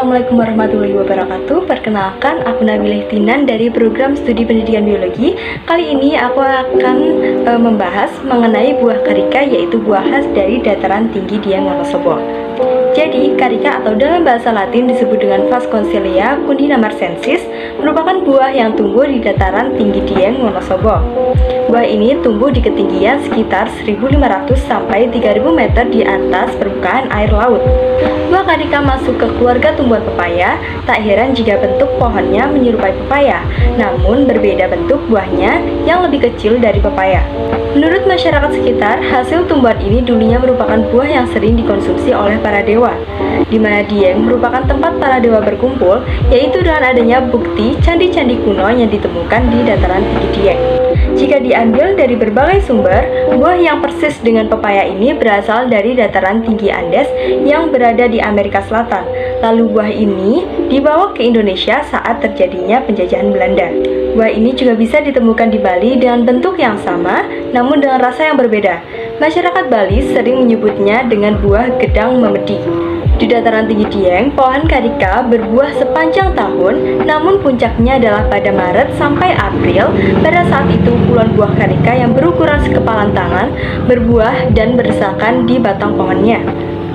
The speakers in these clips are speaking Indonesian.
Assalamualaikum warahmatullahi wabarakatuh. Perkenalkan, aku Nabilah Tinan dari program studi pendidikan biologi. Kali ini aku akan membahas mengenai buah karika, yaitu buah khas dari dataran tinggi Dieng Wonosobo. Jadi, karika atau dalam bahasa Latin disebut dengan Vasconcelia cundinamarcensis merupakan buah yang tumbuh di dataran tinggi Dieng Wonosobo. Buah ini tumbuh di ketinggian sekitar 1.500 sampai 3.000 meter di atas permukaan air laut. Buah karika masuk ke keluarga tumbuhan pepaya. Tak heran jika bentuk pohonnya menyerupai pepaya, namun berbeda bentuk buahnya yang lebih kecil dari pepaya. Menurut masyarakat sekitar, hasil tumbuhan ini dulunya merupakan buah yang sering dikonsumsi oleh para dewa, di mana Dieng merupakan tempat para dewa berkumpul, yaitu dengan adanya bukti candi-candi kuno yang ditemukan di dataran tinggi Dieng. Jika diambil dari berbagai sumber, buah yang persis dengan pepaya ini berasal dari dataran tinggi Andes yang berada di Amerika Selatan. Lalu buah ini dibawa ke Indonesia saat terjadinya penjajahan Belanda. Buah ini juga bisa ditemukan di Bali dengan bentuk yang sama, namun dengan rasa yang berbeda. Masyarakat Bali sering menyebutnya dengan buah gedang memedi. Di dataran tinggi Dieng, pohon karika berbuah sepanjang tahun, namun puncaknya adalah pada Maret sampai April. Pada saat itu, puluhan buah karika yang berukuran sekepalan tangan berbuah dan berdesakan di batang pohonnya.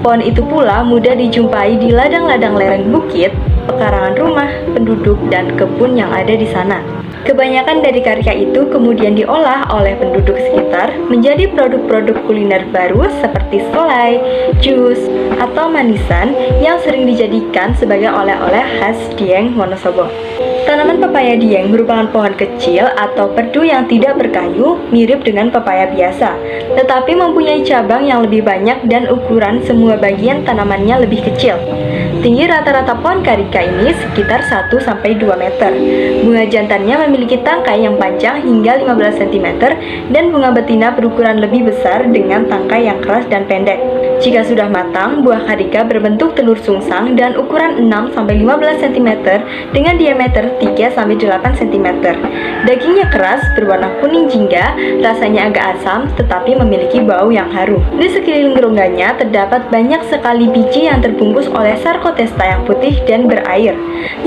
Pohon itu pula mudah dijumpai di ladang-ladang lereng bukit, pekarangan rumah, penduduk, dan kebun yang ada di sana. Kebanyakan dari karika itu kemudian diolah oleh penduduk sekitar menjadi produk-produk kuliner baru seperti selai, jus, atau manisan yang sering dijadikan sebagai oleh-oleh khas Dieng Wonosobo. Tanaman pepaya Dieng merupakan pohon kecil atau perdu yang tidak berkayu, mirip dengan pepaya biasa, tetapi mempunyai cabang yang lebih banyak dan ukuran semua bagian tanamannya lebih kecil. Tinggi rata-rata pohon karika ini sekitar 1-2 meter. Bunga jantannya memiliki tangkai yang panjang hingga 15 cm dan bunga betina berukuran lebih besar dengan tangkai yang keras dan pendek. Jika sudah matang, buah karika berbentuk telur sungsang dan ukuran 6-15 cm dengan diameter 3-8 cm. Dagingnya keras, berwarna kuning jingga, rasanya agak asam tetapi memiliki bau yang harum. Di sekeliling rongganya terdapat banyak sekali biji yang terbungkus oleh sarkotesta yang putih dan berair.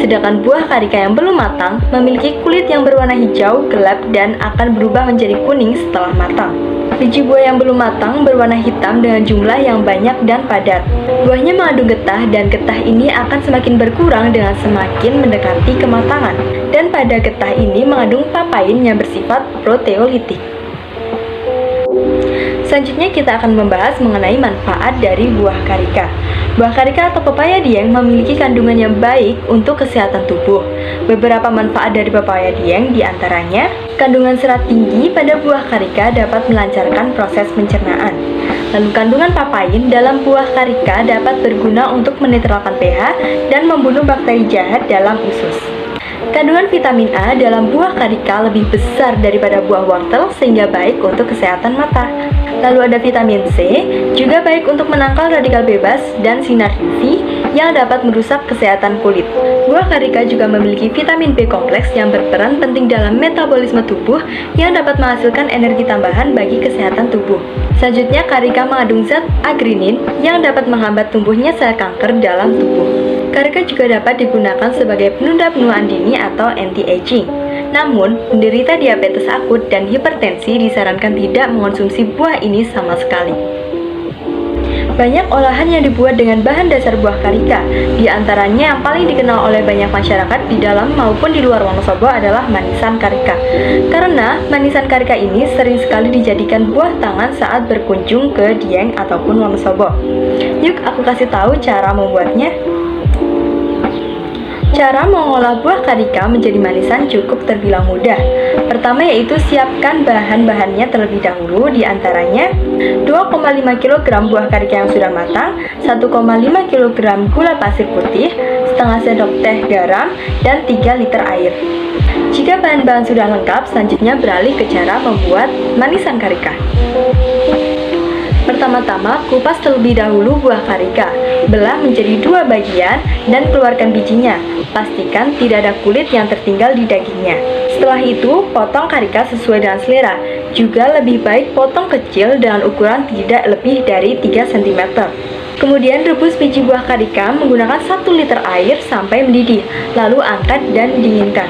Sedangkan buah karika yang belum matang memiliki kulit yang berwarna hijau gelap dan akan berubah menjadi kuning setelah matang. Biji buah yang belum matang berwarna hitam dengan jumlah yang banyak dan padat. Buahnya mengandung getah dan getah ini akan semakin berkurang dengan semakin mendekati kematangan. Dan pada getah ini mengandung papain yang bersifat proteolitik. Selanjutnya kita akan membahas mengenai manfaat dari buah karika. Buah karika atau pepaya Dieng memiliki kandungan yang baik untuk kesehatan tubuh. Beberapa manfaat dari pepaya Dieng diantaranya, kandungan serat tinggi pada buah karika dapat melancarkan proses pencernaan. Lalu kandungan papain dalam buah karika dapat berguna untuk menetralkan pH dan membunuh bakteri jahat dalam usus. Kandungan vitamin A dalam buah karika lebih besar daripada buah wortel sehingga baik untuk kesehatan mata. Lalu ada vitamin C, juga baik untuk menangkal radikal bebas dan sinar UV yang dapat merusak kesehatan kulit. Buah karika juga memiliki vitamin B kompleks yang berperan penting dalam metabolisme tubuh yang dapat menghasilkan energi tambahan bagi kesehatan tubuh. Selanjutnya, karika mengandung zat agrinin yang dapat menghambat tumbuhnya sel kanker dalam tubuh. Karika juga dapat digunakan sebagai penunda penuaan dini atau anti-aging. Namun, penderita diabetes akut dan hipertensi disarankan tidak mengonsumsi buah ini sama sekali. Banyak olahan yang dibuat dengan bahan dasar buah karika. Di antaranya yang paling dikenal oleh banyak masyarakat di dalam maupun di luar Wonosobo adalah manisan karika. Karena manisan karika ini sering sekali dijadikan buah tangan saat berkunjung ke Dieng ataupun Wonosobo. Yuk aku kasih tahu cara membuatnya. Cara mengolah buah karika menjadi manisan cukup terbilang mudah. Pertama yaitu siapkan bahan-bahannya terlebih dahulu, diantaranya 2,5 kg buah karika yang sudah matang, 1,5 kg gula pasir putih, setengah sendok teh garam, dan 3 liter air. Jika bahan-bahan sudah lengkap, selanjutnya beralih ke cara membuat manisan karika. Pertama-tama, kupas terlebih dahulu buah karika. Belah menjadi 2 bagian dan keluarkan bijinya. Pastikan tidak ada kulit yang tertinggal di dagingnya. Setelah itu, potong karika sesuai dengan selera. Juga lebih baik potong kecil dengan ukuran tidak lebih dari 3 cm. Kemudian rebus biji buah karika menggunakan 1 liter air sampai mendidih, lalu angkat dan dinginkan.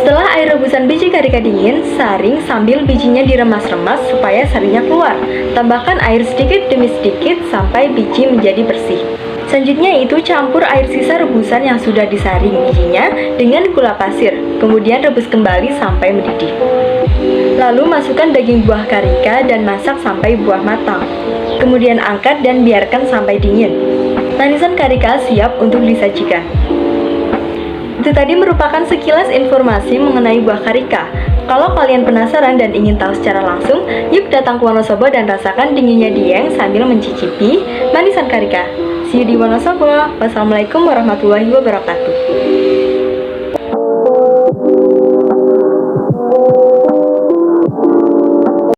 Setelah air rebusan biji karika dingin, saring sambil bijinya diremas-remas supaya sarinya keluar. Tambahkan air sedikit demi sedikit sampai biji menjadi bersih. Selanjutnya itu campur air sisa rebusan yang sudah disaring bijinya dengan gula pasir. Kemudian rebus kembali sampai mendidih. Lalu masukkan daging buah karika dan masak sampai buah matang. Kemudian angkat dan biarkan sampai dingin. Manisan karika siap untuk disajikan. Itu tadi merupakan sekilas informasi mengenai buah karika. Kalau kalian penasaran dan ingin tahu secara langsung, yuk datang ke Wonosobo dan rasakan dinginnya Dieng sambil mencicipi manisan karika. See you di Wonosobo. Wassalamualaikum warahmatullahi wabarakatuh.